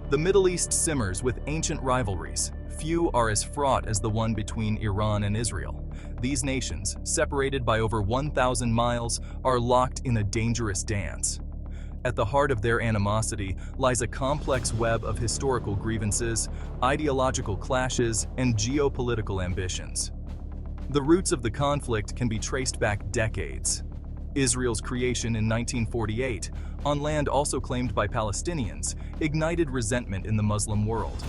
The Middle East simmers with ancient rivalries. Few are as fraught as the one between Iran and Israel. These nations, separated by over 1,000 miles, are locked in a dangerous dance. At the heart of their animosity lies a complex web of historical grievances, ideological clashes, and geopolitical ambitions. The roots of the conflict can be traced back decades. Israel's creation in 1948, on land also claimed by Palestinians, ignited resentment in the Muslim world.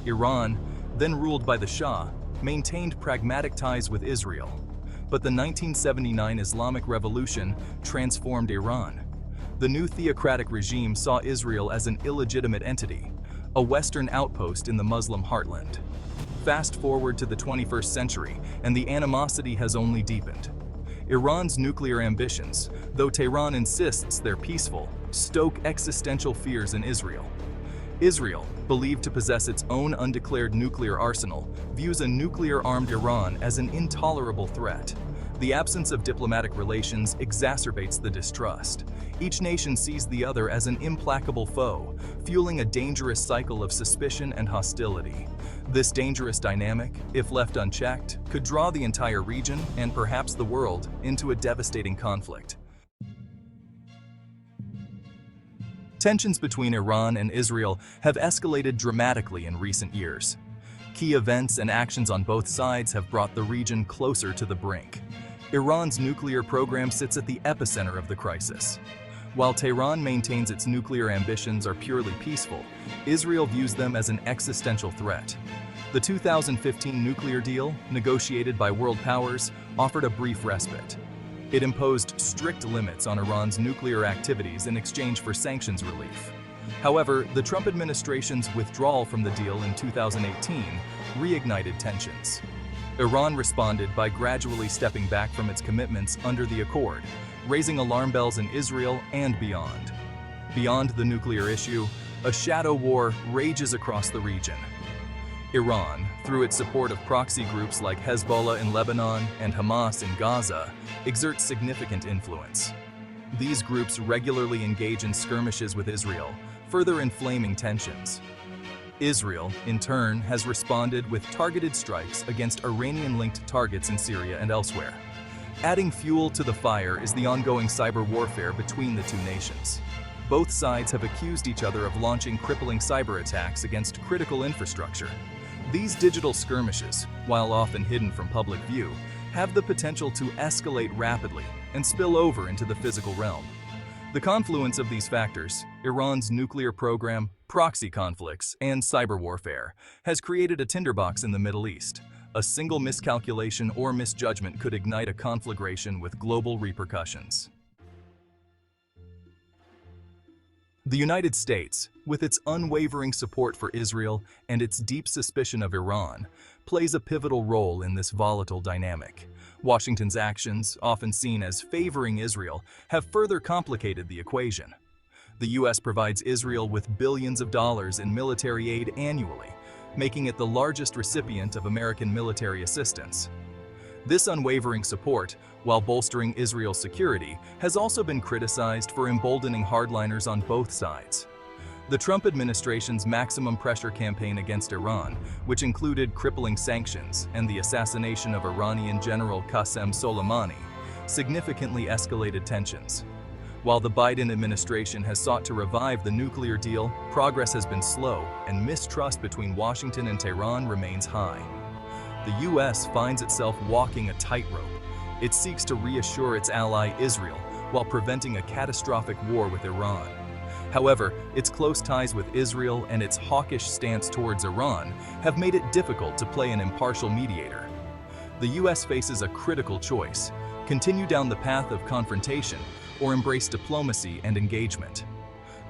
Iran, then ruled by the Shah, maintained pragmatic ties with Israel. But the 1979 Islamic Revolution transformed Iran. The new theocratic regime saw Israel as an illegitimate entity, a Western outpost in the Muslim heartland. Fast forward to the 21st century, and the animosity has only deepened. Iran's nuclear ambitions, though Tehran insists they're peaceful, stoke existential fears in Israel. Israel, believed to possess its own undeclared nuclear arsenal, views a nuclear-armed Iran as an intolerable threat. The absence of diplomatic relations exacerbates the distrust. Each nation sees the other as an implacable foe, fueling a dangerous cycle of suspicion and hostility. This dangerous dynamic, if left unchecked, could draw the entire region, and perhaps the world, into a devastating conflict. Tensions between Iran and Israel have escalated dramatically in recent years. Key events and actions on both sides have brought the region closer to the brink. Iran's nuclear program sits at the epicenter of the crisis. While Tehran maintains its nuclear ambitions are purely peaceful, Israel views them as an existential threat. The 2015 nuclear deal, negotiated by world powers, offered a brief respite. It imposed strict limits on Iran's nuclear activities in exchange for sanctions relief. However, the Trump administration's withdrawal from the deal in 2018 reignited tensions. Iran responded by gradually stepping back from its commitments under the accord, raising alarm bells in Israel and beyond. Beyond the nuclear issue, a shadow war rages across the region. Iran, through its support of proxy groups like Hezbollah in Lebanon and Hamas in Gaza, exerts significant influence. These groups regularly engage in skirmishes with Israel, further inflaming tensions. Israel, in turn, has responded with targeted strikes against Iranian-linked targets in Syria and elsewhere. Adding fuel to the fire is the ongoing cyber warfare between the two nations. Both sides have accused each other of launching crippling cyber attacks against critical infrastructure. These digital skirmishes, while often hidden from public view, have the potential to escalate rapidly and spill over into the physical realm. The confluence of these factors, Iran's nuclear program, proxy conflicts, and cyber warfare, has created a tinderbox in the Middle East. A single miscalculation or misjudgment could ignite a conflagration with global repercussions. The United States, with its unwavering support for Israel and its deep suspicion of Iran, plays a pivotal role in this volatile dynamic. Washington's actions, often seen as favoring Israel, have further complicated the equation. The U.S. provides Israel with billions of dollars in military aid annually, making it the largest recipient of American military assistance. This unwavering support, while bolstering Israel's security, has also been criticized for emboldening hardliners on both sides. The Trump administration's maximum pressure campaign against Iran, which included crippling sanctions and the assassination of Iranian General Qasem Soleimani, significantly escalated tensions. While the Biden administration has sought to revive the nuclear deal, progress has been slow, and mistrust between Washington and Tehran remains high. The U.S. finds itself walking a tightrope. It seeks to reassure its ally Israel while preventing a catastrophic war with Iran. However, its close ties with Israel and its hawkish stance towards Iran have made it difficult to play an impartial mediator. The U.S. faces a critical choice: continue down the path of confrontation or embrace diplomacy and engagement.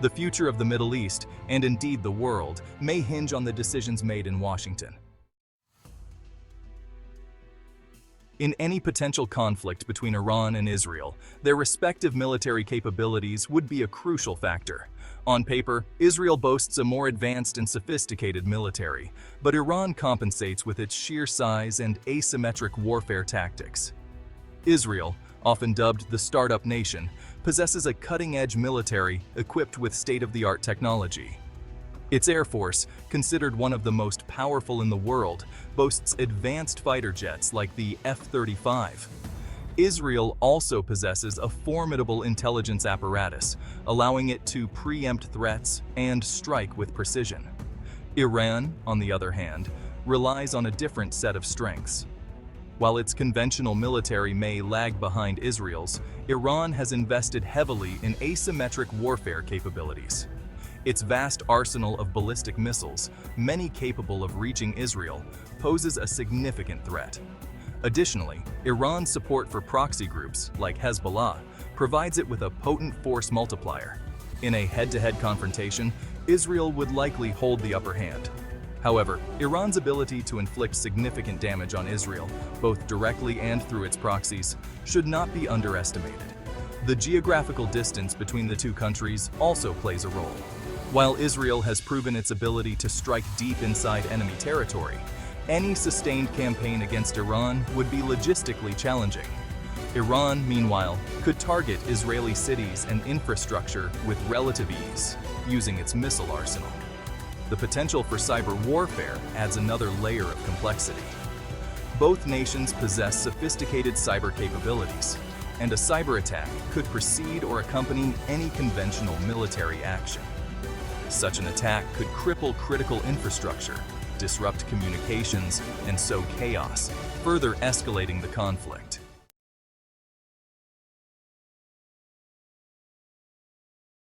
The future of the Middle East, and indeed the world, may hinge on the decisions made in Washington. In any potential conflict between Iran and Israel, their respective military capabilities would be a crucial factor. On paper, Israel boasts a more advanced and sophisticated military, but Iran compensates with its sheer size and asymmetric warfare tactics. Israel, often dubbed the startup nation, possesses a cutting-edge military equipped with state-of-the-art technology. Its air force, considered one of the most powerful in the world, boasts advanced fighter jets like the F-35. Israel also possesses a formidable intelligence apparatus, allowing it to preempt threats and strike with precision. Iran, on the other hand, relies on a different set of strengths. While its conventional military may lag behind Israel's, Iran has invested heavily in asymmetric warfare capabilities. Its vast arsenal of ballistic missiles, many capable of reaching Israel, poses a significant threat. Additionally, Iran's support for proxy groups, like Hezbollah, provides it with a potent force multiplier. In a head-to-head confrontation, Israel would likely hold the upper hand. However, Iran's ability to inflict significant damage on Israel, both directly and through its proxies, should not be underestimated. The geographical distance between the two countries also plays a role. While Israel has proven its ability to strike deep inside enemy territory, any sustained campaign against Iran would be logistically challenging. Iran, meanwhile, could target Israeli cities and infrastructure with relative ease, using its missile arsenal. The potential for cyber warfare adds another layer of complexity. Both nations possess sophisticated cyber capabilities, and a cyber attack could precede or accompany any conventional military action. Such an attack could cripple critical infrastructure, disrupt communications, and sow chaos, further escalating the conflict.